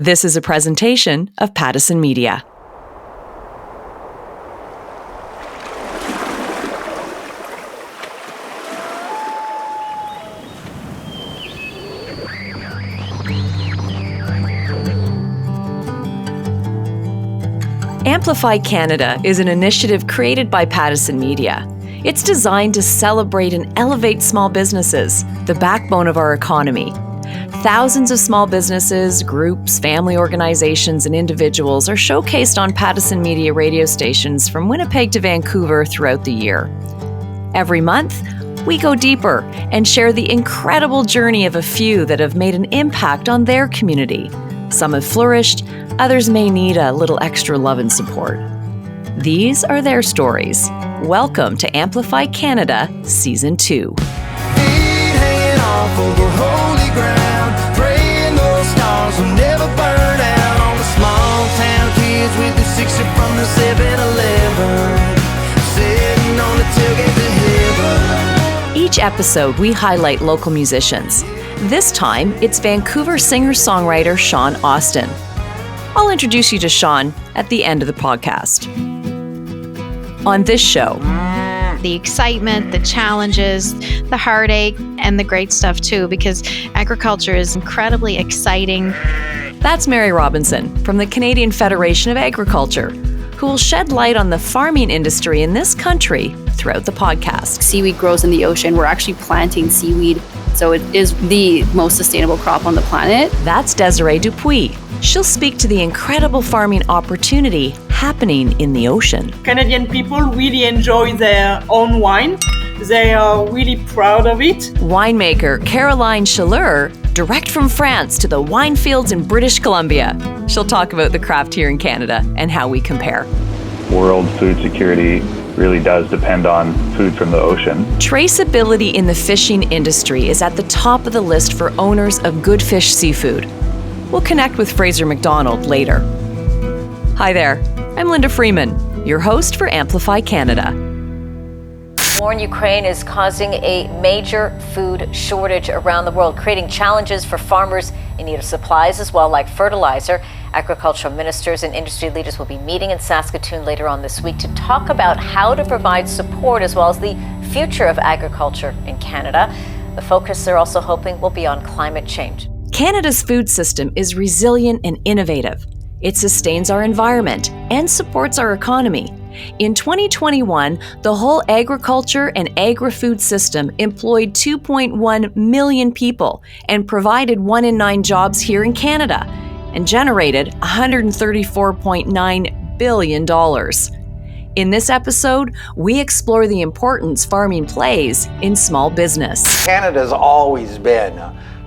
This is a presentation of Pattison Media. Amplify Canada is an initiative created by Pattison Media. It's designed to celebrate and elevate small businesses, the backbone of our economy. Thousands of small businesses, groups, family organizations, and individuals are showcased on Pattison Media radio stations from Winnipeg to Vancouver throughout the year. Every month, we go deeper and share the incredible journey of a few that have made an impact on their community. Some have flourished, others may need a little extra love and support. These are their stories. Welcome to Amplify Canada Season 2. Over holy ground, praying those stars will never burn out. All the small town kids with the 60 from the 7-Eleven, sitting on the tailgate to heaven. Each episode, we highlight local musicians. This time, it's Vancouver singer-songwriter Sean Austin. I'll introduce you to Sean at the end of the podcast. On this show, the excitement, the challenges, the heartache, and the great stuff too, because agriculture is incredibly exciting. That's Mary Robinson from the Canadian Federation of Agriculture, who will shed light on the farming industry in this country throughout the podcast. Seaweed grows in the ocean. We're actually planting seaweed, so it is the most sustainable crop on the planet. That's Desiree Dupuis. She'll speak to the incredible farming opportunity happening in the ocean. Canadian people really enjoy their own wine. They are really proud of it. Winemaker Caroline Chaleur, direct from France to the wine fields in British Columbia. She'll talk about the craft here in Canada and how we compare. World food security really does depend on food from the ocean. Traceability in the fishing industry is at the top of the list for owners of good fish seafood. We'll connect with Fraser McDonald later. Hi there, I'm Linda Freeman, your host for Amplify Canada. War in Ukraine is causing a major food shortage around the world, creating challenges for farmers in need of supplies as well, like fertilizer. Agricultural ministers and industry leaders will be meeting in Saskatoon later on this week to talk about how to provide support as well as the future of agriculture in Canada. The focus they're also hoping will be on climate change. Canada's food system is resilient and innovative. It sustains our environment and supports our economy. In 2021, the whole agriculture and agri-food system employed 2.1 million people and provided 1 in 9 jobs here in Canada and generated $134.9 billion. In this episode, we explore the importance farming plays in small business. Canada's always been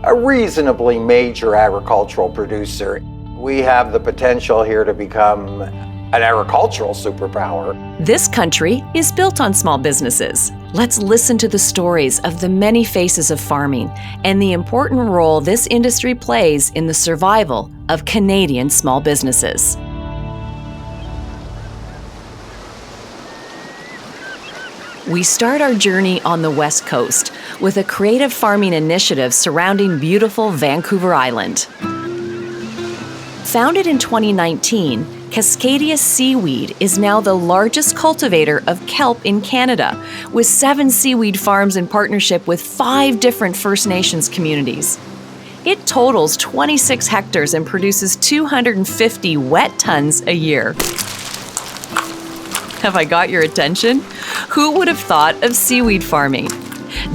a reasonably major agricultural producer. We have the potential here to become an agricultural superpower. This country is built on small businesses. Let's listen to the stories of the many faces of farming and the important role this industry plays in the survival of Canadian small businesses. We start our journey on the West Coast with a creative farming initiative surrounding beautiful Vancouver Island. Founded in 2019, Cascadia Seaweed is now the largest cultivator of kelp in Canada, with 7 seaweed farms in partnership with 5 different First Nations communities. It totals 26 hectares and produces 250 wet tons a year. Have I got your attention? Who would have thought of seaweed farming?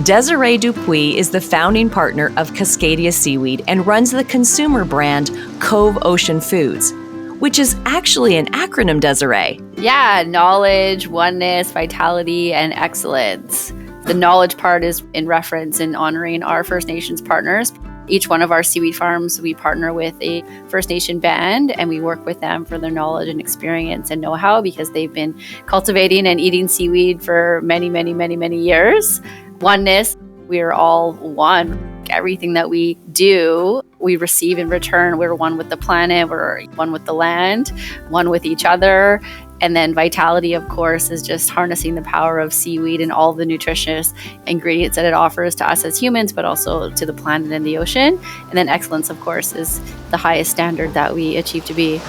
Desiree Dupuis is the founding partner of Cascadia Seaweed and runs the consumer brand Cove Ocean Foods, which is actually an acronym, Desiree. Yeah, knowledge, oneness, vitality, and excellence. The knowledge part is in reference and honoring our First Nations partners. Each one of our seaweed farms, we partner with a First Nation band, and we work with them for their knowledge and experience and know-how because they've been cultivating and eating seaweed for many, many, many, many years. Oneness, we are all one. Everything that we do, we receive in return. We're one with the planet, we're one with the land, one with each other. And then vitality, of course, is just harnessing the power of seaweed and all the nutritious ingredients that it offers to us as humans, but also to the planet and the ocean. And then excellence, of course, is the highest standard that we achieve to be.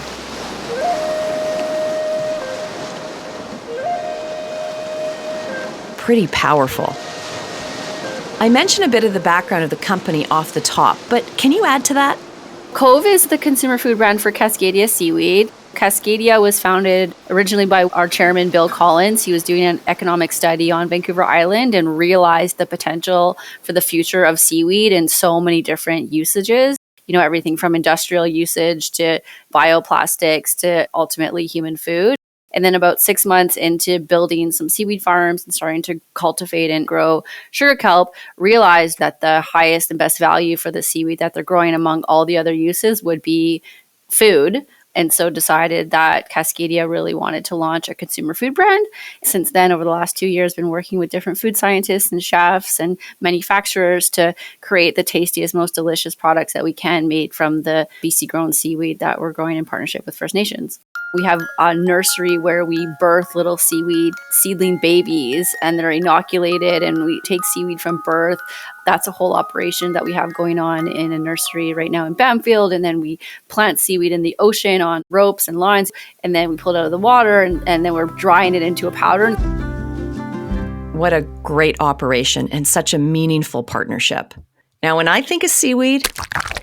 Pretty powerful. I mentioned a bit of the background of the company off the top, but can you add to that? Cove is the consumer food brand for Cascadia seaweed. Cascadia was founded originally by our chairman, Bill Collins. He was doing an economic study on Vancouver Island and realized the potential for the future of seaweed in so many different usages. You know, everything from industrial usage to bioplastics to ultimately human food. And then about 6 months into building some seaweed farms and starting to cultivate and grow sugar kelp, realized that the highest and best value for the seaweed that they're growing among all the other uses would be food. And so decided that Cascadia really wanted to launch a consumer food brand. Since then, over the last 2 years, been working with different food scientists and chefs and manufacturers to create the tastiest, most delicious products that we can made from the BC grown seaweed that we're growing in partnership with First Nations. We have a nursery where we birth little seaweed seedling babies and they're inoculated, and we take seaweed from birth. That's a whole operation that we have going on in a nursery right now in Bamfield. And then we plant seaweed in the ocean on ropes and lines, and then we pull it out of the water, and then we're drying it into a powder. What a great operation and such a meaningful partnership. Now, when I think of seaweed,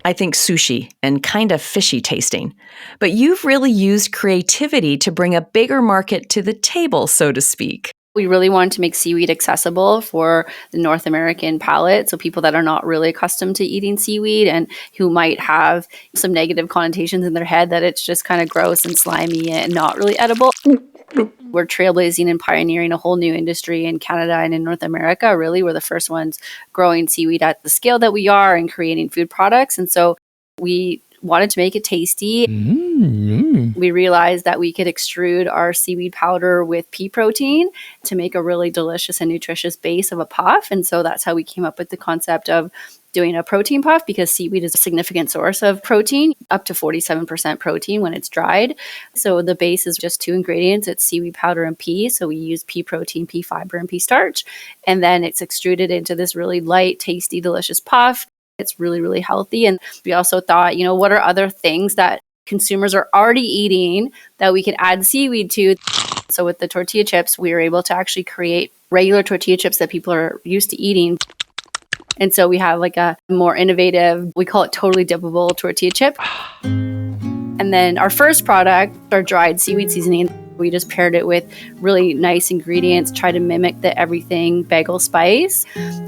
I think sushi and kind of fishy tasting. But you've really used creativity to bring a bigger market to the table, so to speak. We really wanted to make seaweed accessible for the North American palate. So people that are not really accustomed to eating seaweed and who might have some negative connotations in their head that it's just kind of gross and slimy and not really edible. We're trailblazing and pioneering a whole new industry in Canada and in North America. Really, we're the first ones growing seaweed at the scale that we are and creating food products. And so we wanted to make it tasty. We realized that we could extrude our seaweed powder with pea protein to make a really delicious and nutritious base of a puff. And so that's how we came up with the concept of doing a protein puff, because seaweed is a significant source of protein, up to 47% protein when it's dried. So the base is just 2 ingredients. It's seaweed powder and pea. So we use pea protein, pea fiber, and pea starch. And then it's extruded into this really light, tasty, delicious puff. It's really, really healthy. And we also thought, you know, what are other things that consumers are already eating that we could add seaweed to? So with the tortilla chips, we were able to actually create regular tortilla chips that people are used to eating. And so we have like a more innovative, we call it totally dippable tortilla chip. And then our first product, our dried seaweed seasoning, we just paired it with really nice ingredients, try to mimic the everything bagel spice.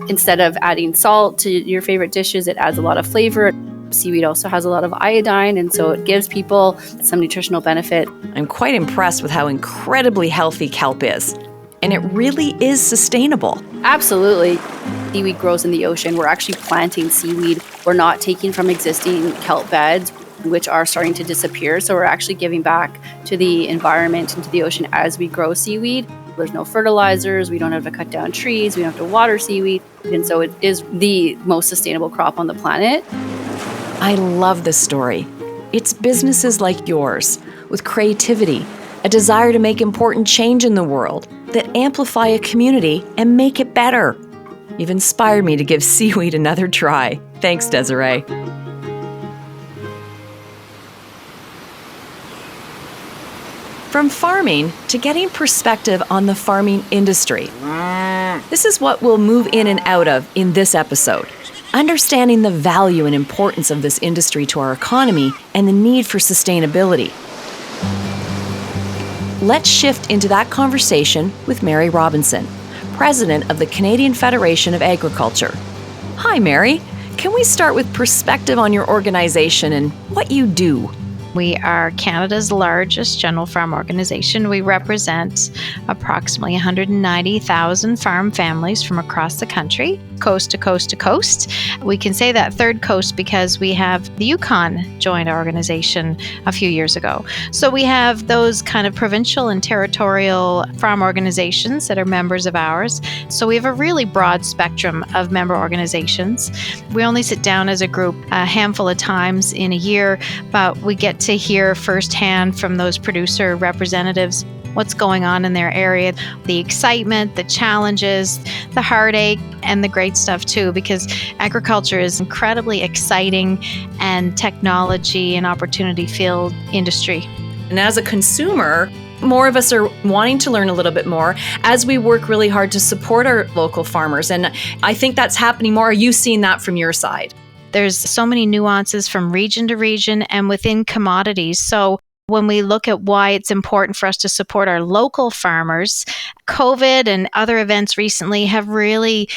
Instead of adding salt to your favorite dishes, it adds a lot of flavor. Seaweed also has a lot of iodine, and so it gives people some nutritional benefit. I'm quite impressed with how incredibly healthy kelp is. And it really is sustainable. Absolutely. Seaweed grows in the ocean. We're actually planting seaweed. We're not taking from existing kelp beds, which are starting to disappear. So we're actually giving back to the environment and to the ocean as we grow seaweed. There's no fertilizers. We don't have to cut down trees. We don't have to water seaweed. And so it is the most sustainable crop on the planet. I love this story. It's businesses like yours, with creativity, a desire to make important change in the world, that amplify a community and make it better. You've inspired me to give seaweed another try. Thanks, Desiree. From farming to getting perspective on the farming industry. This is what we'll move in and out of in this episode. Understanding the value and importance of this industry to our economy and the need for sustainability. Let's shift into that conversation with Mary Robinson, President of the Canadian Federation of Agriculture. Hi, Mary. Can we start with perspective on your organization and what you do? We are Canada's largest general farm organization. We represent approximately 190,000 farm families from across the country, coast to coast to coast. We can say that third coast because we have the Yukon joined our organization a few years ago. So we have those kind of provincial and territorial farm organizations that are members of ours. So we have a really broad spectrum of member organizations. We only sit down as a group a handful of times in a year, but we get to hear firsthand from those producer representatives what's going on in their area, the excitement, the challenges, the heartache, and the great stuff too, because agriculture is incredibly exciting and technology and opportunity filled industry. And as a consumer, more of us are wanting to learn a little bit more as we work really hard to support our local farmers. And I think that's happening more. Are you seeing that from your side? There's so many nuances from region to region and within commodities. So when we look at why it's important for us to support our local farmers, COVID and other events recently have really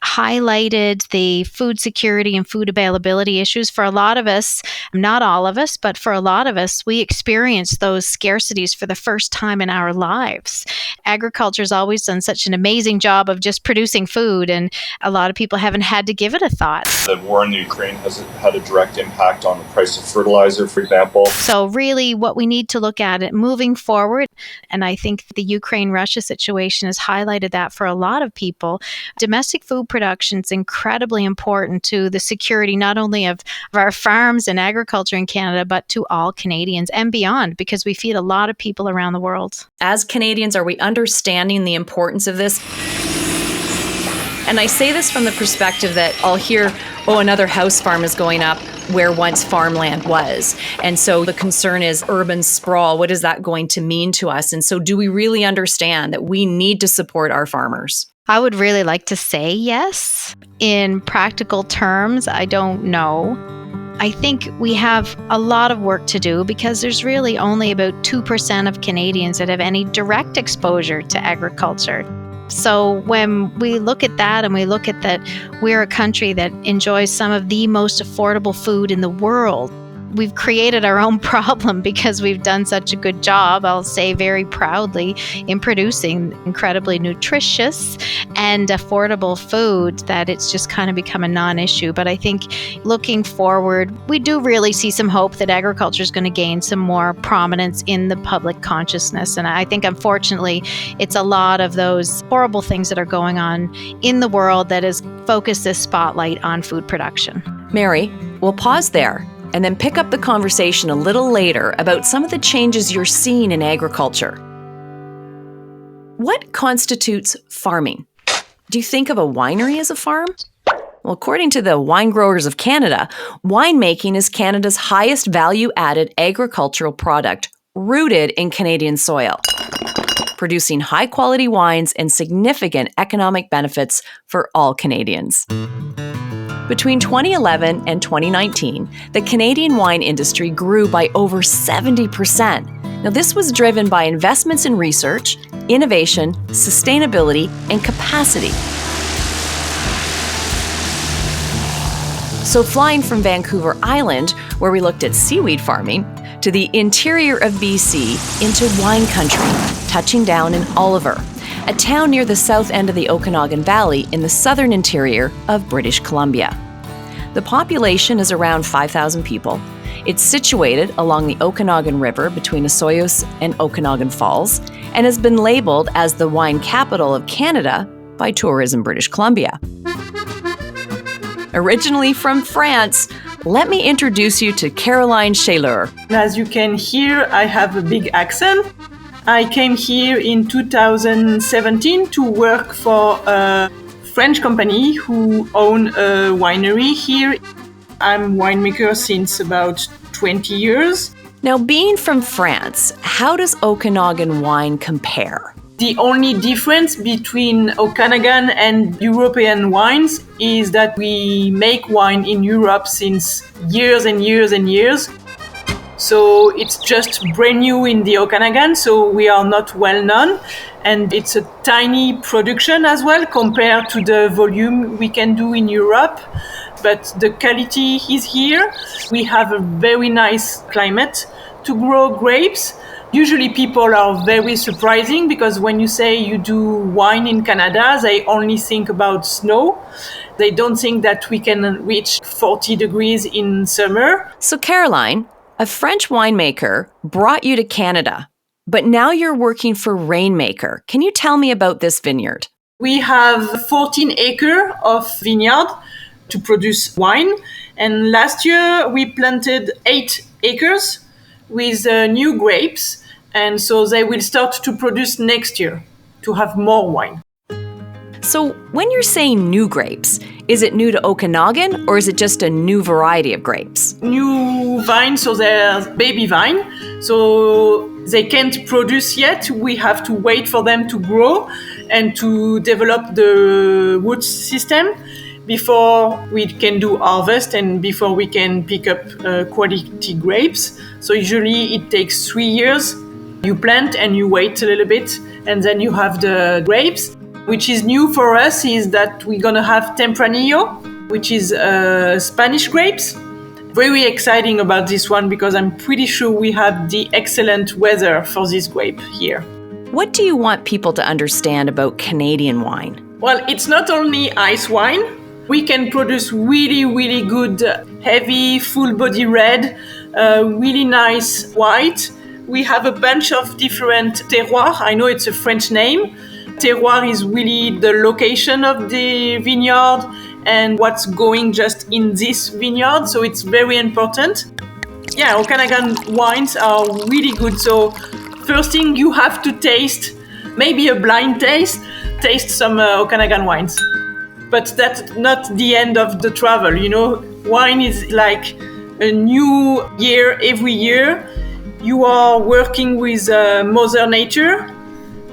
highlighted the food security and food availability issues for a lot of us, not all of us, but for a lot of us, we experience those scarcities for the first time in our lives. Agriculture has always done such an amazing job of just producing food, and a lot of people haven't had to give it a thought. The war in the Ukraine has had a direct impact on the price of fertilizer, for example. So really what we need to look at it moving forward, and I think the Ukraine-Russia situation has highlighted that for a lot of people, domestic food production is incredibly important to the security not only of our farms and agriculture in Canada, but to all Canadians and beyond, because we feed a lot of people around the world. As Canadians, are we understanding the importance of this? And I say this from the perspective that I'll hear, another house farm is going up where once farmland was. And so the concern is urban sprawl. What is that going to mean to us? And so do we really understand that we need to support our farmers? I would really like to say yes. In practical terms, I don't know. I think we have a lot of work to do because there's really only about 2% of Canadians that have any direct exposure to agriculture. So when we look at that and we look at that we're a country that enjoys some of the most affordable food in the world, we've created our own problem because we've done such a good job, I'll say very proudly, in producing incredibly nutritious and affordable food that it's just kind of become a non-issue. But I think looking forward, we do really see some hope that agriculture is going to gain some more prominence in the public consciousness. And I think, unfortunately, it's a lot of those horrible things that are going on in the world that has focused this spotlight on food production. Mary, we'll pause there and then pick up the conversation a little later about some of the changes you're seeing in agriculture. What constitutes farming? Do you think of a winery as a farm? Well, according to the Wine Growers of Canada, winemaking is Canada's highest value-added agricultural product, rooted in Canadian soil, producing high-quality wines and significant economic benefits for all Canadians. Between 2011 and 2019, the Canadian wine industry grew by over 70%. Now, this was driven by investments in research, innovation, sustainability, and capacity. So flying from Vancouver Island, where we looked at seaweed farming, to the interior of BC into wine country, touching down in Oliver, a town near the south end of the Okanagan Valley in the southern interior of British Columbia. The population is around 5,000 people. It's situated along the Okanagan River between Osoyoos and Okanagan Falls and has been labeled as the wine capital of Canada by Tourism British Columbia. Originally from France, let me introduce you to Caroline Shaler. As you can hear, I have a big accent. I came here in 2017 to work for a French company who own a winery here. I'm winemaker since about 20 years. Now, being from France, how does Okanagan wine compare? The only difference between Okanagan and European wines is that we make wine in Europe since years and years and years. So it's just brand new in the Okanagan, so we are not well known. And it's a tiny production as well compared to the volume we can do in Europe. But the quality is here. We have a very nice climate to grow grapes. Usually people are very surprising because when you say you do wine in Canada, they only think about snow. They don't think that we can reach 40 degrees in summer. So Caroline, a French winemaker, brought you to Canada, but now you're working for Rainmaker. Can you tell me about this vineyard? We have 14 acres of vineyard to produce wine. And last year we planted 8 acres with new grapes. And so they will start to produce next year to have more wine. So when you're saying new grapes, is it new to Okanagan or is it just a new variety of grapes? New vine, so they're baby vine. So they can't produce yet. We have to wait for them to grow and to develop the root system before we can do harvest and before we can pick up quality grapes. So usually it takes 3 years. You plant and you wait a little bit and then you have the grapes. Which is new for us is that we're gonna have Tempranillo, which is Spanish grapes. Very exciting about this one because I'm pretty sure we have the excellent weather for this grape here. What do you want people to understand about Canadian wine? Well, it's not only ice wine. We can produce really, really good, heavy, full body red, really nice white. We have a bunch of different terroirs. I know it's a French name. Terroir is really the location of the vineyard and what's going just in this vineyard. So it's very important. Yeah, Okanagan wines are really good. So first thing you have to taste, maybe a blind taste some Okanagan wines. But that's not the end of the travel. You know, wine is like a new year every year. You are working with Mother Nature.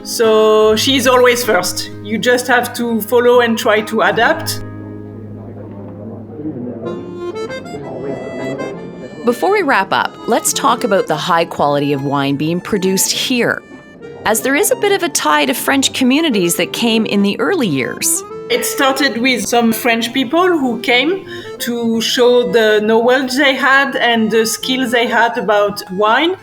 So she's always first. You just have to follow and try to adapt. Before we wrap up, let's talk about the high quality of wine being produced here, as there is a bit of a tie to French communities that came in the early years. It started with some French people who came to show the knowledge they had and the skills they had about wine.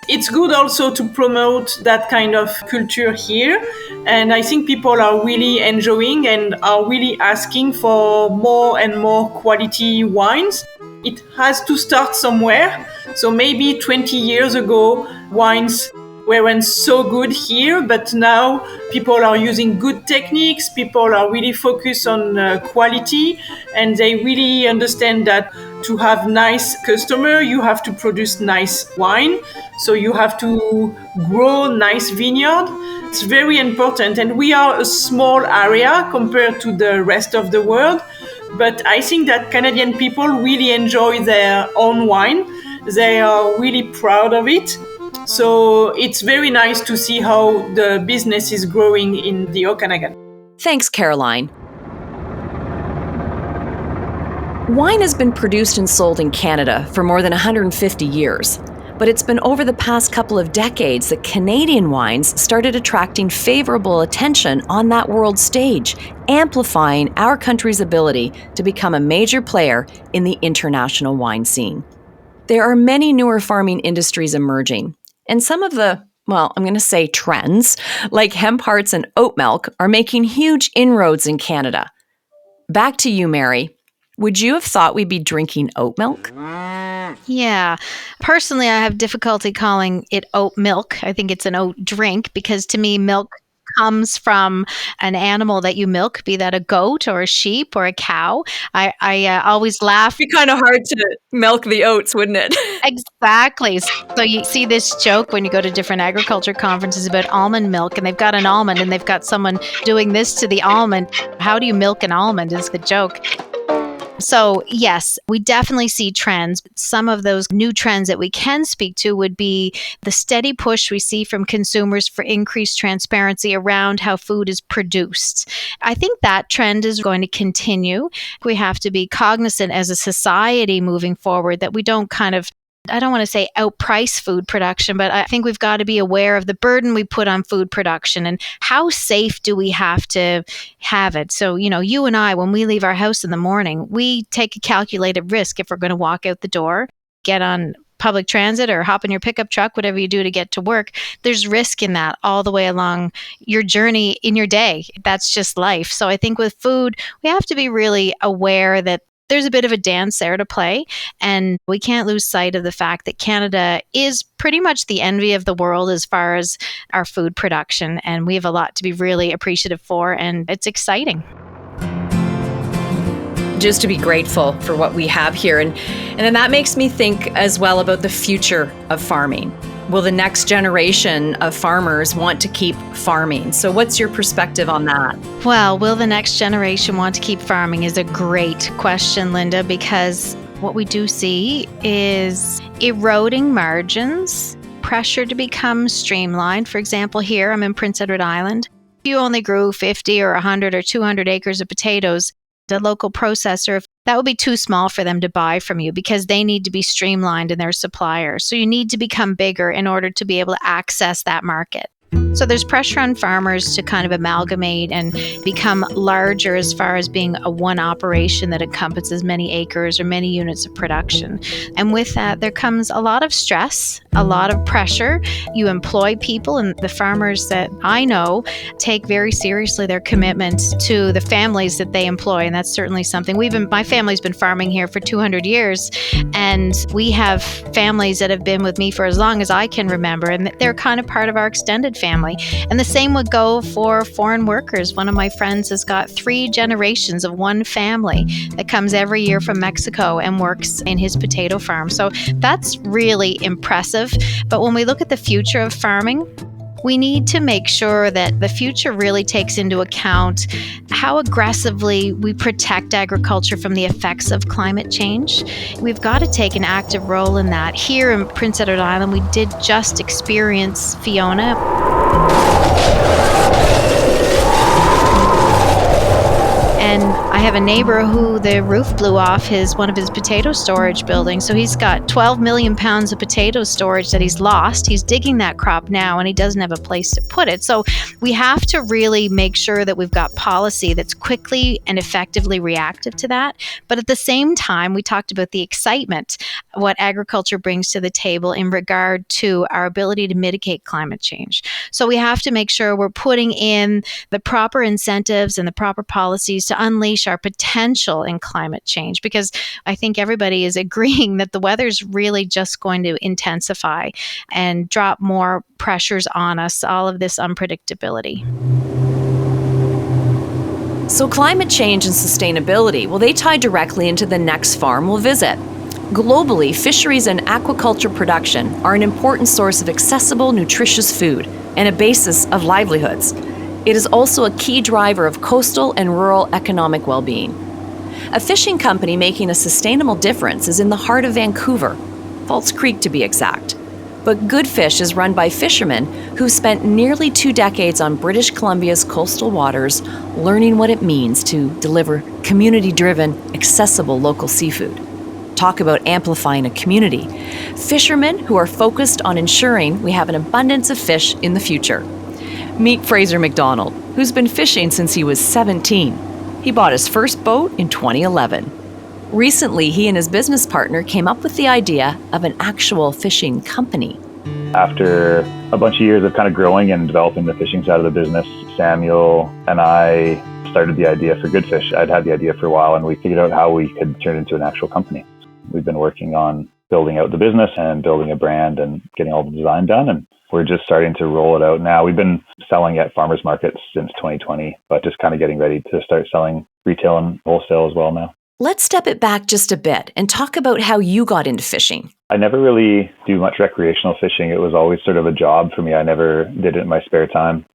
It's good also to promote that kind of culture here. And I think people are really enjoying and are really asking for more and more quality wines. It has to start somewhere. So maybe 20 years ago, wines weren't so good here, but now people are using good techniques. People are really focused on quality, and they really understand that to have nice customer, you have to produce nice wine. So you have to grow nice vineyard. It's very important, and we are a small area compared to the rest of the world. But I think that Canadian people really enjoy their own wine. They are really proud of it. So it's very nice to see how the business is growing in the Okanagan. Thanks, Caroline. Wine has been produced and sold in Canada for more than 150 years, but it's been over the past couple of decades that Canadian wines started attracting favorable attention on that world stage, amplifying our country's ability to become a major player in the international wine scene. There are many newer farming industries emerging, and some of the, well, I'm going to say trends, like hemp hearts and oat milk, are making huge inroads in Canada. Back to you, Mary. Would you have thought we'd be drinking oat milk? Yeah. Personally, I have difficulty calling it oat milk. I think it's an oat drink because to me, milk comes from an animal that you milk, be that a goat or a sheep or a cow. I always laugh. It'd be kind of hard to milk the oats, wouldn't it? Exactly. So you see this joke when you go to different agriculture conferences about almond milk, and they've got an almond and they've got someone doing this to the almond. How do you milk an almond is the joke. So yes, we definitely see trends. Some of those new trends that we can speak to would be the steady push we see from consumers for increased transparency around how food is produced. I think that trend is going to continue. We have to be cognizant as a society moving forward that we don't I don't want to say outprice food production, but I think we've got to be aware of the burden we put on food production and how safe do we have to have it. So, you and I, when we leave our house in the morning, we take a calculated risk if we're going to walk out the door, get on public transit or hop in your pickup truck, whatever you do to get to work. There's risk in that all the way along your journey in your day. That's just life. So I think with food, we have to be really aware that there's a bit of a dance there to play, and we can't lose sight of the fact that Canada is pretty much the envy of the world as far as our food production, and we have a lot to be really appreciative for, and it's exciting. Just to be grateful for what we have here. And then that makes me think as well about the future of farming. Will the next generation of farmers want to keep farming? So what's your perspective on that? Well, will the next generation want to keep farming is a great question, Linda, because what we do see is eroding margins, pressure to become streamlined. For example, here I'm in Prince Edward Island. If you only grew 50 or 100 or 200 acres of potatoes, the local processor, that would be too small for them to buy from you because they need to be streamlined in their supplier. So you need to become bigger in order to be able to access that market. So there's pressure on farmers to kind of amalgamate and become larger as far as being a one operation that encompasses many acres or many units of production. And with that, there comes a lot of stress, a lot of pressure. You employ people, and the farmers that I know take very seriously their commitment to the families that they employ. And that's certainly something my family's been farming here for 200 years. And we have families that have been with me for as long as I can remember. And they're kind of part of our extended family. And the same would go for foreign workers. One of my friends has got 3 generations of one family that comes every year from Mexico and works in his potato farm. So that's really impressive. But when we look at the future of farming, we need to make sure that the future really takes into account how aggressively we protect agriculture from the effects of climate change. We've got to take an active role in that. Here in Prince Edward Island, we did just experience Fiona. And I have a neighbor who the roof blew off one of his potato storage buildings. So he's got 12 million pounds of potato storage that he's lost. He's digging that crop now and he doesn't have a place to put it. So we have to really make sure that we've got policy that's quickly and effectively reactive to that. But at the same time, we talked about the excitement, what agriculture brings to the table in regard to our ability to mitigate climate change. So we have to make sure we're putting in the proper incentives and the proper policies to unleash our potential in climate change, because I think everybody is agreeing that the weather's really just going to intensify and drop more pressures on us, all of this unpredictability. So climate change and sustainability, well, they tie directly into the next farm we'll visit. Globally, fisheries and aquaculture production are an important source of accessible, nutritious food and a basis of livelihoods. It is also a key driver of coastal and rural economic well-being. A fishing company making a sustainable difference is in the heart of Vancouver, False Creek to be exact. But Good Fish is run by fishermen who've spent nearly 2 decades on British Columbia's coastal waters learning what it means to deliver community-driven, accessible local seafood. Talk about amplifying a community. Fishermen who are focused on ensuring we have an abundance of fish in the future. Meet Fraser McDonald, who's been fishing since he was 17. He bought his first boat in 2011. Recently, he and his business partner came up with the idea of an actual fishing company. After a bunch of years of kind of growing and developing the fishing side of the business, Samuel and I started the idea for Good Fish. I'd had the idea for a while, and we figured out how we could turn it into an actual company. We've been working on building out the business and building a brand and getting all the design done, and we're just starting to roll it out now. We've been selling at farmers markets since 2020, but just kind of getting ready to start selling retail and wholesale as well now. Let's step it back just a bit and talk about how you got into fishing. I never really do much recreational fishing. It was always sort of a job for me. I never did it in my spare time.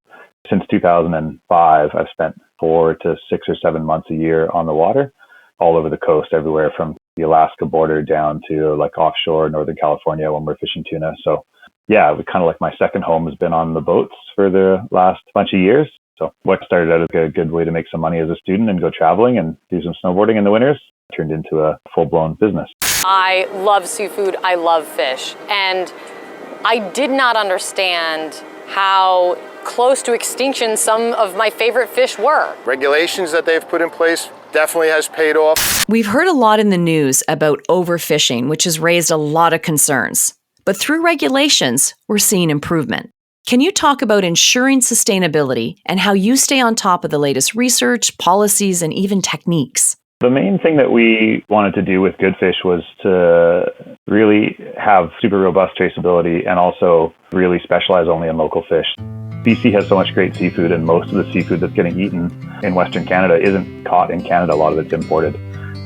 Since 2005, I've spent 4 to 6 or 7 months a year on the water, all over the coast, everywhere from the Alaska border down to like offshore Northern California when we're fishing tuna. So yeah, kind of like my second home has been on the boats for the last bunch of years. So what started out as a good way to make some money as a student and go traveling and do some snowboarding in the winters turned into a full-blown business. I love seafood. I love fish. And I did not understand how close to extinction some of my favorite fish were. Regulations that they've put in place definitely has paid off. We've heard a lot in the news about overfishing, which has raised a lot of concerns. But through regulations, we're seeing improvement. Can you talk about ensuring sustainability and how you stay on top of the latest research, policies, and even techniques? The main thing that we wanted to do with Good Fish was to really have super robust traceability and also really specialize only in local fish. BC has so much great seafood, and most of the seafood that's getting eaten in Western Canada isn't caught in Canada. A lot of it's imported.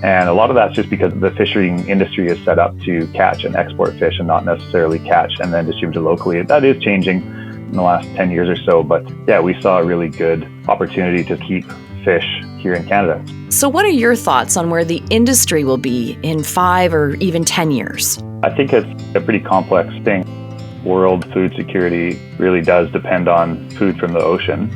And a lot of that's just because the fishing industry is set up to catch and export fish and not necessarily catch and then distribute it locally. That is changing in the last 10 years or so. But yeah, we saw a really good opportunity to keep fish here in Canada. So what are your thoughts on where the industry will be in 5 or even 10 years? I think it's a pretty complex thing. World food security really does depend on food from the ocean.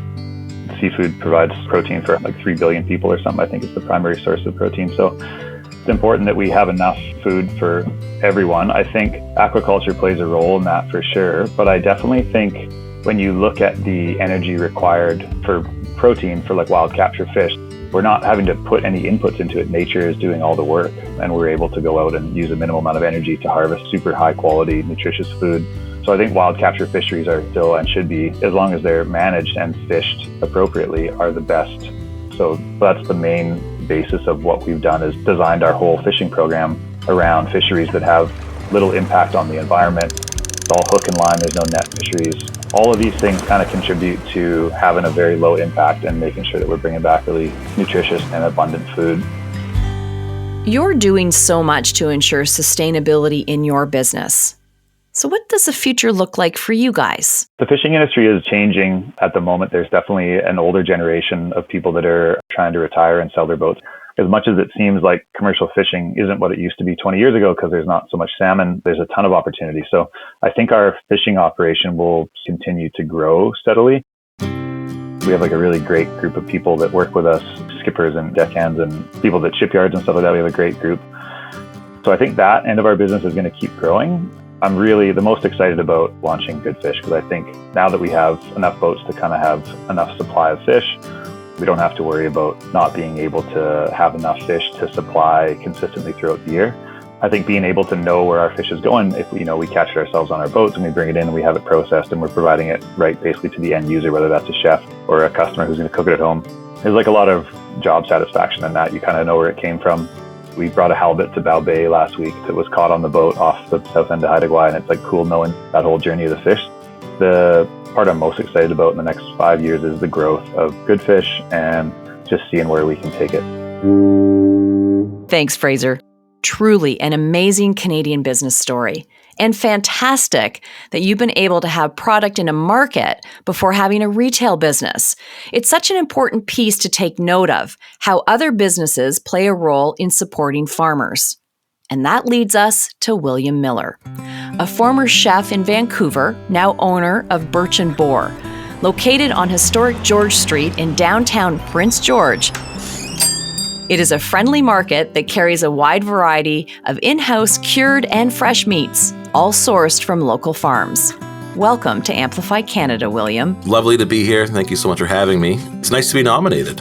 Seafood provides protein for like 3 billion people or something. I think it's the primary source of protein. So it's important that we have enough food for everyone. I think aquaculture plays a role in that for sure. But I definitely think when you look at the energy required for protein for like wild capture fish, we're not having to put any inputs into it. Nature is doing all the work, and we're able to go out and use a minimal amount of energy to harvest super high quality, nutritious food. So I think wild capture fisheries are still, and should be, as long as they're managed and fished appropriately, are the best. So that's the main basis of what we've done, is designed our whole fishing program around fisheries that have little impact on the environment. It's all hook and line, there's no net fisheries. All of these things kind of contribute to having a very low impact and making sure that we're bringing back really nutritious and abundant food. You're doing so much to ensure sustainability in your business. So what does the future look like for you guys? The fishing industry is changing at the moment. There's definitely an older generation of people that are trying to retire and sell their boats. As much as it seems like commercial fishing isn't what it used to be 20 years ago because there's not so much salmon, there's a ton of opportunity. So I think our fishing operation will continue to grow steadily. We have like a really great group of people that work with us, skippers and deckhands and people at shipyards and stuff like that. We have a great group. So I think that end of our business is going to keep growing. I'm really the most excited about launching Good Fish because I think now that we have enough boats to kind of have enough supply of fish, we don't have to worry about not being able to have enough fish to supply consistently throughout the year. I think being able to know where our fish is going, if we catch it ourselves on our boats and we bring it in and we have it processed and we're providing it right basically to the end user, whether that's a chef or a customer who's going to cook it at home. There's like a lot of job satisfaction in that. You kind of know where it came from. We brought a halibut to Bow Bay last week that was caught on the boat off the south end of Haida Gwaii, and it's like cool knowing that whole journey of the fish. The part I'm most excited about in the next 5 years is the growth of Good Fish and just seeing where we can take it. Thanks, Fraser. Truly an amazing Canadian business story. And fantastic that you've been able to have product in a market before having a retail business. It's such an important piece to take note of, how other businesses play a role in supporting farmers. And that leads us to William Miller, a former chef in Vancouver, now owner of Birch & Boar, located on historic George Street in downtown Prince George. It is a friendly market that carries a wide variety of in-house cured and fresh meats, all sourced from local farms. Welcome to Amplify Canada, William. Lovely to be here. Thank you so much for having me. It's nice to be nominated.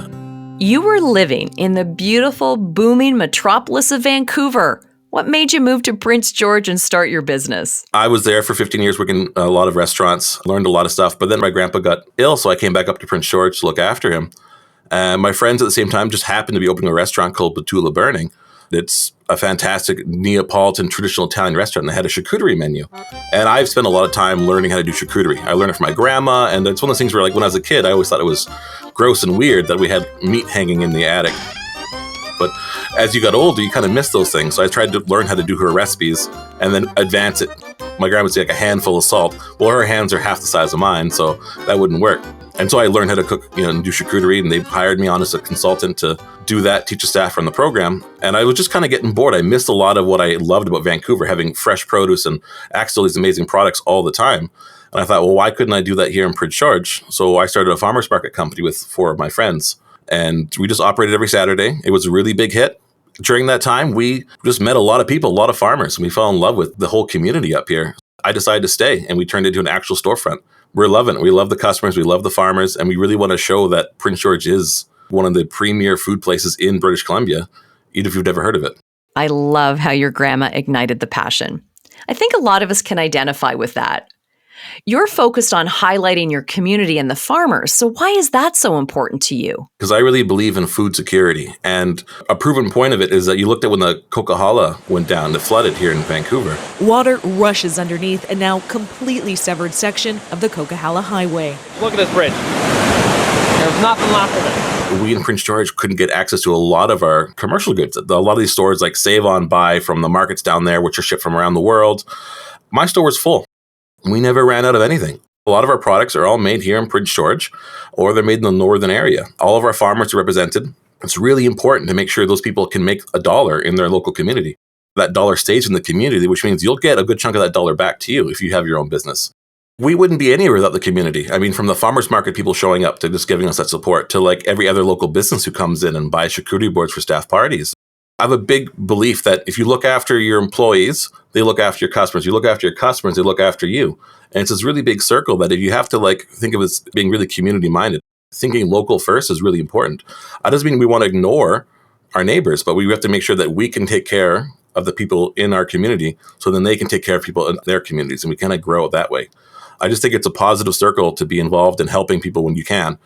You were living in the beautiful, booming metropolis of Vancouver. What made you move to Prince George and start your business? I was there for 15 years working a lot of restaurants, learned a lot of stuff, but then my grandpa got ill, so I came back up to Prince George to look after him. My friends at the same time just happened to be opening a restaurant called Batula Burning. It's a fantastic Neapolitan traditional Italian restaurant that had a charcuterie menu. And I've spent a lot of time learning how to do charcuterie. I learned it from my grandma, and it's one of those things where, like, when I was a kid, I always thought it was gross and weird that we had meat hanging in the attic. But as you got older, you kind of miss those things. So I tried to learn how to do her recipes and then advance it. My grandma would say like a handful of salt. Well, her hands are half the size of mine, so that wouldn't work. And so I learned how to cook, and do charcuterie, and they hired me on as a consultant to do that, teach the staff on the program. And I was just kind of getting bored. I missed a lot of what I loved about Vancouver, having fresh produce and access to these amazing products all the time. And I thought, well, why couldn't I do that here in Prince George? So I started a farmers market company with 4 of my friends, and we just operated every Saturday. It was a really big hit. During that time, we just met a lot of people, a lot of farmers, and we fell in love with the whole community up here. I decided to stay, and we turned it into an actual storefront. We're loving it. We love the customers. We love the farmers. And we really want to show that Prince George is one of the premier food places in British Columbia, even if you've never heard of it. I love how your grandma ignited the passion. I think a lot of us can identify with that. You're focused on highlighting your community and the farmers. So why is that so important to you? Because I really believe in food security. And a proven point of it is that you looked at when the Coquihalla went down, it flooded here in Vancouver. Water rushes underneath a now completely severed section of the Coquihalla Highway. Look at this bridge. There's nothing left of it. we in Prince George couldn't get access to a lot of our commercial goods. A lot of these stores like Save On buy from the markets down there, which are shipped from around the world. My store was full. We never ran out of anything. A lot of our products are all made here in Prince George, or they're made in the northern area. All of our farmers are represented. It's really important to make sure those people can make a dollar in their local community. That dollar stays in the community, which means you'll get a good chunk of that dollar back to you if you have your own business. We wouldn't be anywhere without the community. I mean, from the farmers market people showing up to just giving us that support to like every other local business who comes in and buys charcuterie boards for staff parties. I have a big belief that if you look after your employees, they look after your customers. You look after your customers, they look after you. And it's this really big circle that if you have to like think of it as being really community minded, thinking local first is really important. That doesn't mean we want to ignore our neighbors, but we have to make sure that we can take care of the people in our community so then they can take care of people in their communities, and we kind of grow it that way. I just think it's a positive circle to be involved in helping people when you can.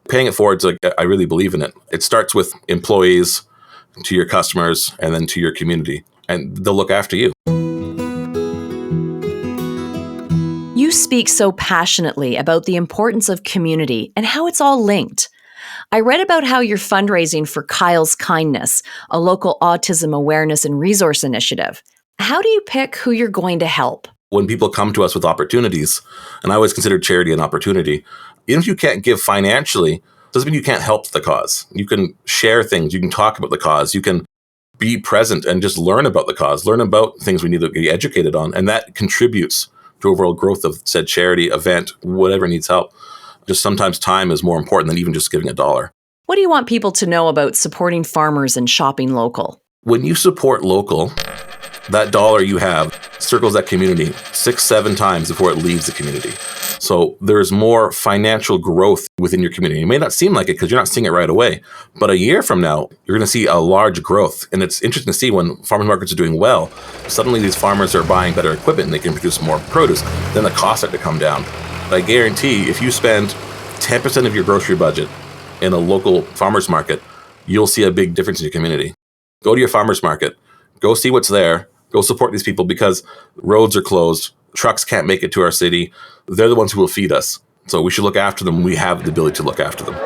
Paying it forward, like, I really believe in it. It starts with employees, to your customers, and then to your community, and they'll look after you. You speak so passionately about the importance of community and how it's all linked. I read about how you're fundraising for Kyle's Kindness, a local autism awareness and resource initiative. How do you pick who you're going to help? When people come to us with opportunities, and I always consider charity an opportunity, even if you can't give financially, doesn't mean you can't help the cause. You can share things, you can talk about the cause, you can be present and just learn about the cause, learn about things we need to be educated on, and that contributes to overall growth of said charity, event, whatever needs help. Just sometimes time is more important than even just giving $1. What do you want people to know about supporting farmers and shopping local? When you support local, that dollar you have circles that community 6-7 times before it leaves the community. So there's more financial growth within your community. It may not seem like it because you're not seeing it right away, but a year from now, you're going to see a large growth. And it's interesting to see when farmers markets are doing well, suddenly these farmers are buying better equipment and they can produce more produce. Then the costs start to come down. I guarantee if you spend 10% of your grocery budget in a local farmers market, you'll see a big difference in your community. Go to your farmers market, go see what's there, go support these people because roads are closed, trucks can't make it to our city. They're the ones who will feed us. So we should look after them. We have the ability to look after them.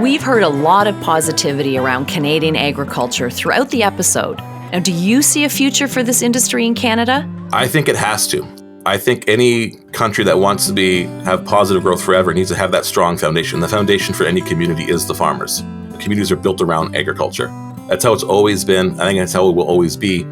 We've heard a lot of positivity around Canadian agriculture throughout the episode. Now, do you see a future for this industry in Canada? I think it has to. I think any country that wants to have positive growth forever needs to have that strong foundation. The foundation for any community is the farmers. Communities are built around agriculture. That's how it's always been. I think that's how it will always be.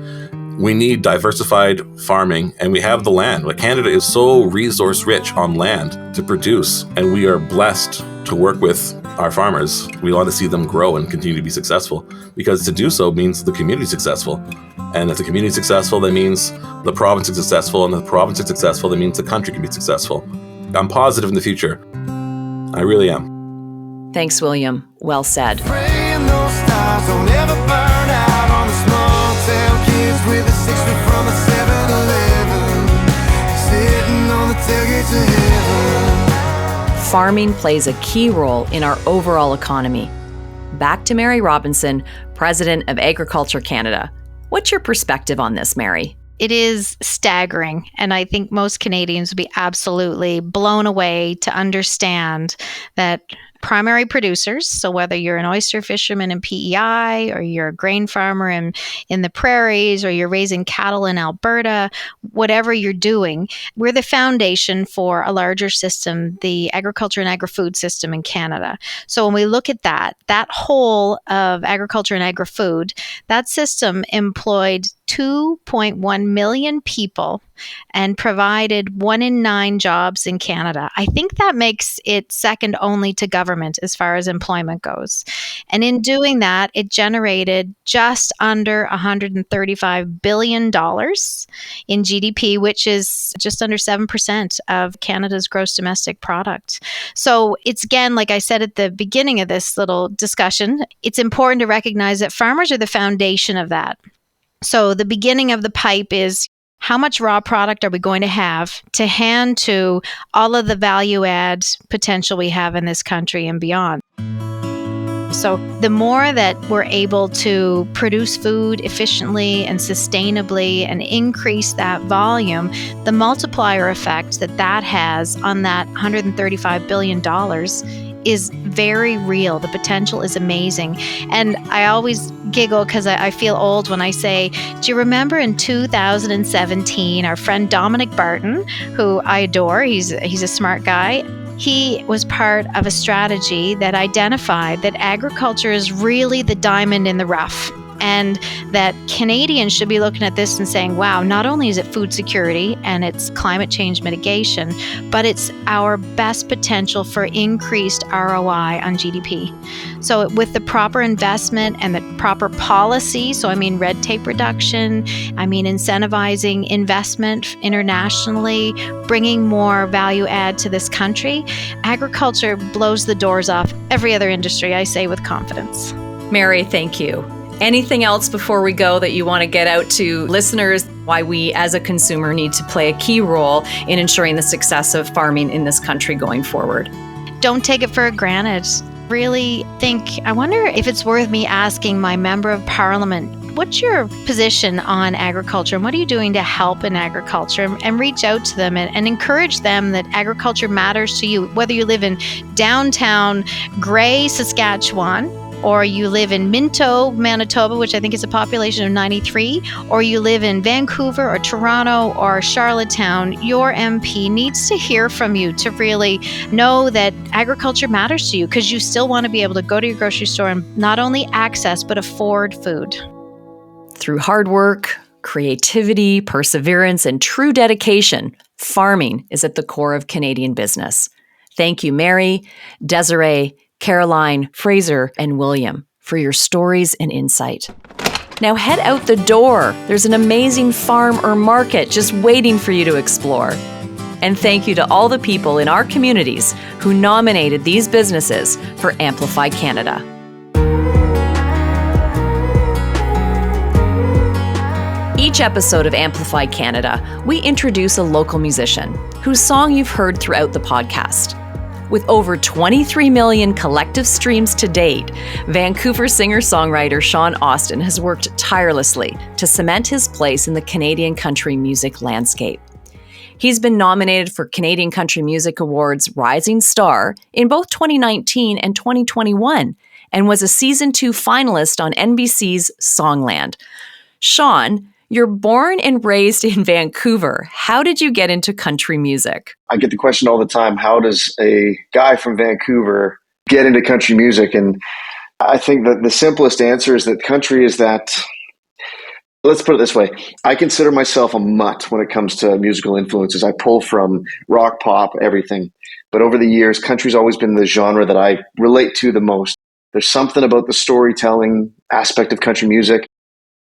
We need diversified farming, and we have the land. Like, Canada is so resource rich on land to produce, and we are blessed to work with our farmers. We want to see them grow and continue to be successful, because to do so means the community is successful. And if the community is successful, that means the province is successful, and if the province is successful, that means the country can be successful. I'm positive in the future. I really am. Thanks, William. Well said. Praying those stars don't ever burn out on the small town kids with a 6 from a 7-Eleven, sitting on the tailgates of heaven. Farming plays a key role in our overall economy. Back to Mary Robinson, President of Agriculture Canada. What's your perspective on this, Mary? It is staggering, and I think most Canadians would be absolutely blown away to understand that primary producers, so whether you're an oyster fisherman in PEI or you're a grain farmer in the prairies or you're raising cattle in Alberta, whatever you're doing, we're the foundation for a larger system, the agriculture and agri-food system in Canada. So when we look at that whole of agriculture and agri-food, that system employed 2.1 million people and provided 1 in 9 jobs in Canada. I think that makes it second only to government as far as employment goes. And in doing that, it generated just under $135 billion in GDP, which is just under 7% of Canada's gross domestic product. So it's, again, like I said at the beginning of this little discussion, it's important to recognize that farmers are the foundation of that. So the beginning of the pipe is, how much raw product are we going to have to hand to all of the value add potential we have in this country and beyond? So the more that we're able to produce food efficiently and sustainably and increase that volume, the multiplier effect that has on that $135 billion is very real. The potential is amazing. And I always giggle because I feel old when I say, do you remember in 2017, our friend Dominic Barton, who I adore, he's a smart guy, he was part of a strategy that identified that agriculture is really the diamond in the rough. And that Canadians should be looking at this and saying, wow, not only is it food security and it's climate change mitigation, but it's our best potential for increased ROI on GDP. So with the proper investment and the proper policy, so I mean red tape reduction, I mean incentivizing investment internationally, bringing more value add to this country, agriculture blows the doors off every other industry, I say with confidence. Mary, thank you. Anything else before we go that you want to get out to listeners, why we as a consumer need to play a key role in ensuring the success of farming in this country going forward? Don't take it for granted. Really I wonder if it's worth me asking my member of parliament, what's your position on agriculture and what are you doing to help in agriculture? And reach out to them and encourage them that agriculture matters to you, whether you live in downtown Gray, Saskatchewan, or you live in Minto, Manitoba, which I think is a population of 93, or you live in Vancouver or Toronto or Charlottetown, your MP needs to hear from you to really know that agriculture matters to you because you still want to be able to go to your grocery store and not only access but afford food. Through hard work, creativity, perseverance, and true dedication, farming is at the core of Canadian business. Thank you, Mary, Desiree, Caroline, Fraser, and William, for your stories and insight. Now head out the door. There's an amazing farm or market just waiting for you to explore. And thank you to all the people in our communities who nominated these businesses for Amplify Canada. Each episode of Amplify Canada, we introduce a local musician whose song you've heard throughout the podcast. With over 23 million collective streams to date, Vancouver singer-songwriter Sean Austin has worked tirelessly to cement his place in the Canadian country music landscape. He's been nominated for Canadian Country Music Awards Rising Star in both 2019 and 2021 and was a Season 2 finalist on NBC's Songland. Sean, you're born and raised in Vancouver. How did you get into country music? I get the question all the time, how does a guy from Vancouver get into country music? And I think that the simplest answer is that country is that, let's put it this way, I consider myself a mutt when it comes to musical influences. I pull from rock, pop, everything. But over the years, country's always been the genre that I relate to the most. There's something about the storytelling aspect of country music.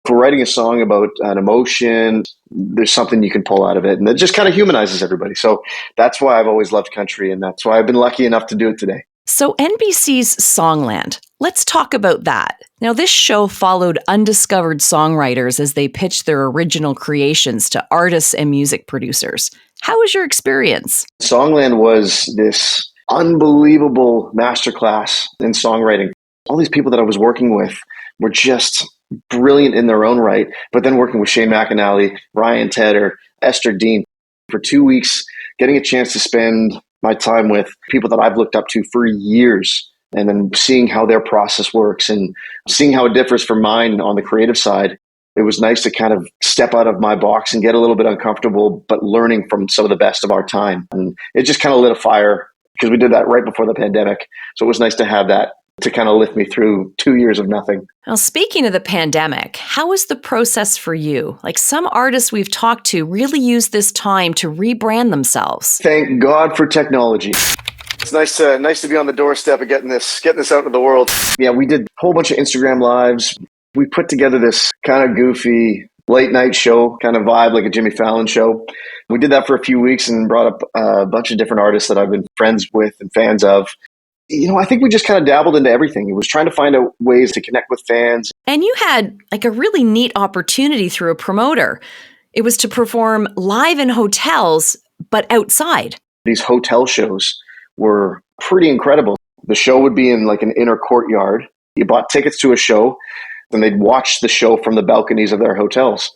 If we're writing a song about an emotion, there's something you can pull out of it. And it just kind of humanizes everybody. So that's why I've always loved country. And that's why I've been lucky enough to do it today. So NBC's Songland, let's talk about that. Now, this show followed undiscovered songwriters as they pitched their original creations to artists and music producers. How was your experience? Songland was this unbelievable masterclass in songwriting. All these people that I was working with were just brilliant in their own right, but then working with Shane McAnally, Ryan Tedder, Esther Dean for 2 weeks, getting a chance to spend my time with people that I've looked up to for years, and then seeing how their process works and seeing how it differs from mine on the creative side. It was nice to kind of step out of my box and get a little bit uncomfortable, but learning from some of the best of our time. And it just kind of lit a fire because we did that right before the pandemic. So it was nice to have that to kind of lift me through 2 years of nothing. Now, speaking of the pandemic, how was the process for you? Like, some artists we've talked to really used this time to rebrand themselves. Thank God for technology. It's nice to be on the doorstep of getting this out into the world. Yeah, we did a whole bunch of Instagram lives. We put together this kind of goofy late night show kind of vibe, like a Jimmy Fallon show. We did that for a few weeks and brought up a bunch of different artists that I've been friends with and fans of. I think we just kind of dabbled into everything. It was trying to find out ways to connect with fans. And you had like a really neat opportunity through a promoter. It was to perform live in hotels, but outside. These hotel shows were pretty incredible. The show would be in like an inner courtyard. You bought tickets to a show, and they'd watch the show from the balconies of their hotels.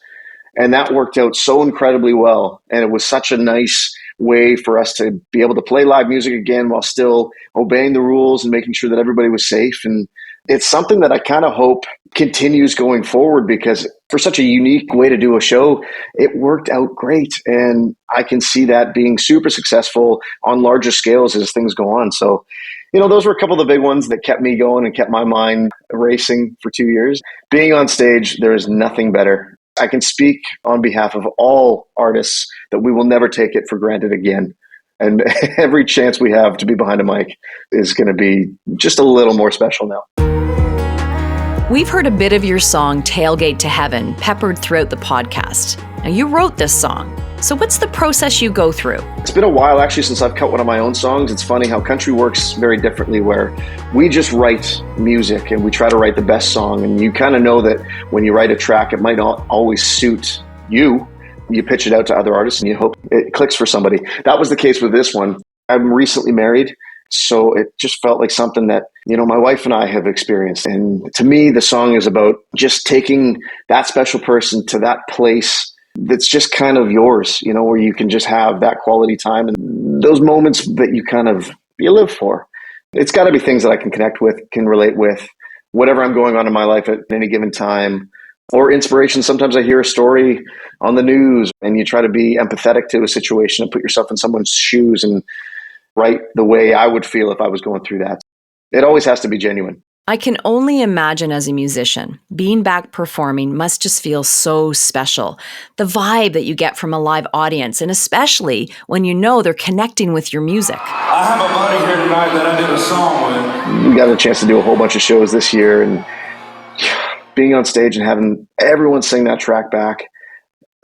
And that worked out so incredibly well. And it was such a nice way for us to be able to play live music again while still obeying the rules and making sure that everybody was safe. And it's something that I kind of hope continues going forward, because for such a unique way to do a show, it worked out great. And I can see that being super successful on larger scales as things go on. So, those were a couple of the big ones that kept me going and kept my mind racing for 2 years. Being on stage, there is nothing better. I can speak on behalf of all artists that we will never take it for granted again. And every chance we have to be behind a mic is going to be just a little more special now. We've heard a bit of your song, Tailgate to Heaven, peppered throughout the podcast. Now, you wrote this song. So what's the process you go through? It's been a while, actually, since I've cut one of my own songs. It's funny how country works very differently, where we just write music and we try to write the best song. And you kind of know that when you write a track, it might not always suit you. You pitch it out to other artists and you hope it clicks for somebody. That was the case with this one. I'm recently married, so it just felt like something that, my wife and I have experienced. And to me, the song is about just taking that special person to that place that's just kind of yours, where you can just have that quality time and those moments that you live for. It's got to be things that I can connect with, can relate with, whatever I'm going on in my life at any given time, or inspiration. Sometimes I hear a story on the news and you try to be empathetic to a situation and put yourself in someone's shoes and write the way I would feel if I was going through that. It always has to be genuine. I can only imagine as a musician, being back performing must just feel so special. The vibe that you get from a live audience, and especially when they're connecting with your music. I have a buddy here tonight that I did a song with. We got a chance to do a whole bunch of shows this year, and being on stage and having everyone sing that track back,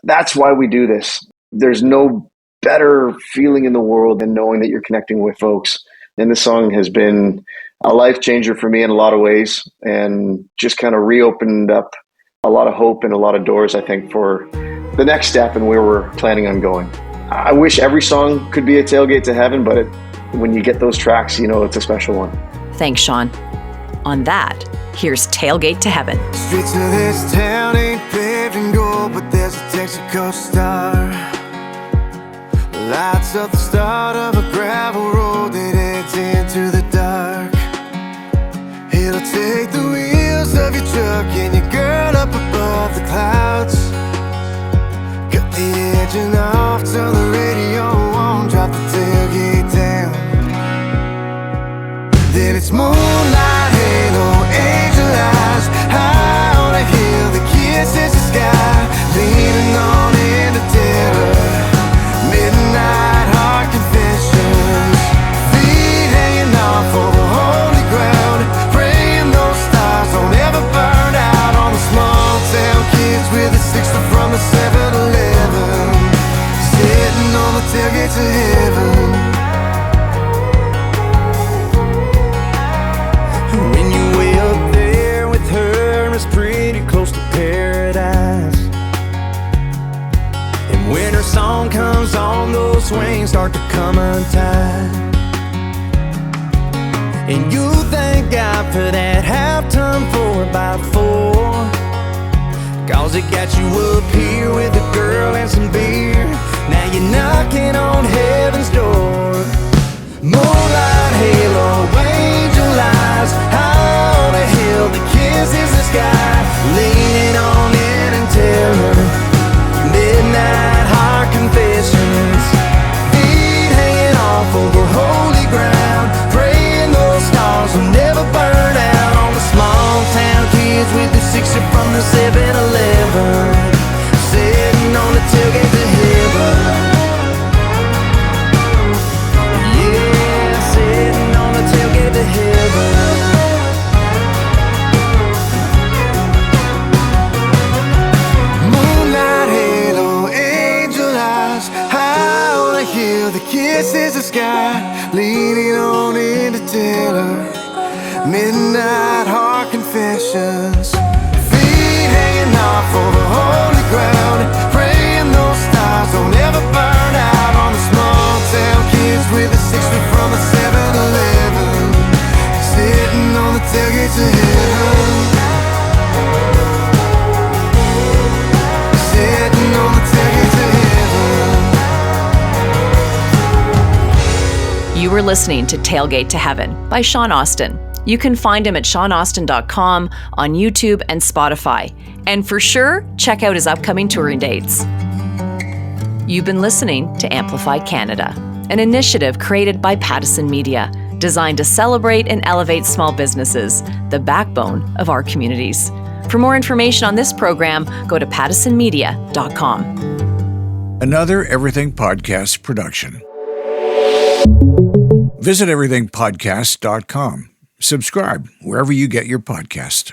that's why we do this. There's no better feeling in the world than knowing that you're connecting with folks. And this song has been a life changer for me in a lot of ways, and just kind of reopened up a lot of hope and a lot of doors, I think, for the next step and where we're planning on going. I wish every song could be a tailgate to heaven, but when you get those tracks, it's a special one. Thanks, Sean. On that, here's Tailgate to Heaven. Streets of this town ain't paved in gold, but there's a Texaco star. Lights up the start of a gravel road that heads into the dark. It'll take the wheels of your truck and your girl up above the clouds. Cut the engine off, turn the radio on, drop the tailgate down. Then it's moonlight, halo, angel eyes, high on a hill, the kisses the sky, leaning on in the terror. Midnight heart confessions, feet hanging off over holy ground, praying those stars don't ever burn out. On the small town kids with a sixer from a 7-Eleven, sitting on the tailgate to heaven. When you way up there with her, it's pretty close to paradise. When her song comes on, those swings start to come untied. And you thank God for that halftime 4x4, 'cause it got you up here with a girl and some beer. Now you're knocking on heaven's door. Moonlight, halo, angel eyes, high on a hill, the kisses the sky, leaning on in and tell her. Midnight heart confessions, feet hanging off over holy ground, praying those stars will never burn out. On the small town kids with the sixer from the 7-Eleven, sitting on the tailgate to heaven. Yeah, sitting on the tailgate to heaven. The kisses the sky, leaning on into Taylor. Midnight heart confessions, feet hanging off over holy ground, praying those stars don't ever burn out. On the small town kids with a 6 from a 7-Eleven, sitting on the tailgate to heaven. were listening to Tailgate to Heaven by Sean Austin. You can find him at seanaustin.com, on YouTube and Spotify. And for sure, check out his upcoming touring dates. You've been listening to Amplify Canada, an initiative created by Pattison Media, designed to celebrate and elevate small businesses, the backbone of our communities. For more information on this program, go to pattisonmedia.com. Another Everything Podcast production. Visit everythingpodcast.com. Subscribe wherever you get your podcast.